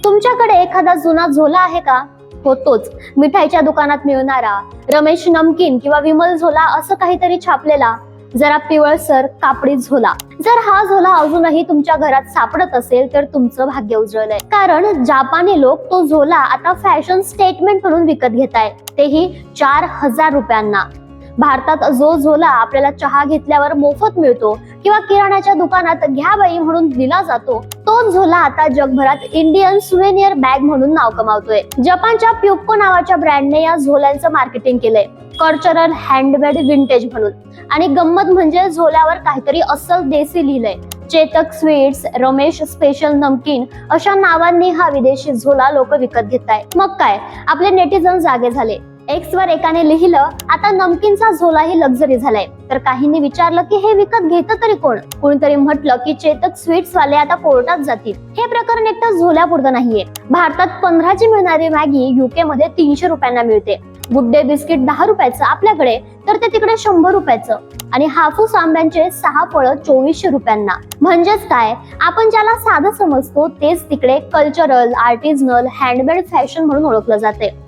तुमच्याकडे एखादा जुना झोला आहे का? होतोच. मिठाईच्या दुकानात मिळणारा रमेश नमकीन किंवा विमल झोला असं काहीतरी छापलेला, जरा पिवळसर कापडी झोला. जर हा झोला अजूनही तुमच्या घरात सापडत असेल तर तुमचं भाग्य उजळलंय, कारण जपानी लोक तो झोला आता फॅशन स्टेटमेंट म्हणून विकत घेतायत, तेही 4000 रुपयांना. भारतात जो झोला आपल्याला चहा घेतल्यावर मोफत मिळतो किंवा किराणाच्या दुकानात घ्या बाई म्हणून दिला जातो, तो झोला आता जगभरात इंडियन सुवेनियर बॅग म्हणून नाव कमावतोय. जपानच्या प्युक्को नावाच्या ब्रँडने या झोल्यांचं मार्केटिंग केलंय कल्चरल हँडमेड विंटेज म्हणून. आणि गंमत म्हणजे झोल्यावर काहीतरी अस्सल देसी लिहिलंय. चेतक स्वीट्स, रमेश स्पेशल नमकीन अशा नावांनी हा विदेशी झोला लोक विकत घेताय. मग काय, आपले नेटिझन जागे झाले. एक्स वर एकाने लिहिलं, आता नमकीनचा झोलाही लक्झरी झालाय. तर काहींनी विचारलं की हे विकत घेतं तरी कोण? कोणीतरी म्हटलं की चेतक स्वीट्स वाले आता कोर्टात जातील. हे प्रकरण एकटा झोल्यापुरतं नाहीये. भारतात 15ची मिळणारी मॅगी युके मध्ये 300 रुपयांना मिळते. गुड डे बिस्किट 10 रुपयाचं आपल्याकडे, तर ते तिकडे 100 रुपयाचं. आणि हापूस आंब्यांचे 6 फळं 2400 रुपयांना. म्हणजेच काय, आपण ज्याला साधं समजतो तेच तिकडे कल्चरल, आर्टिझनल, हँडमेड फॅशन म्हणून ओळखलं जाते.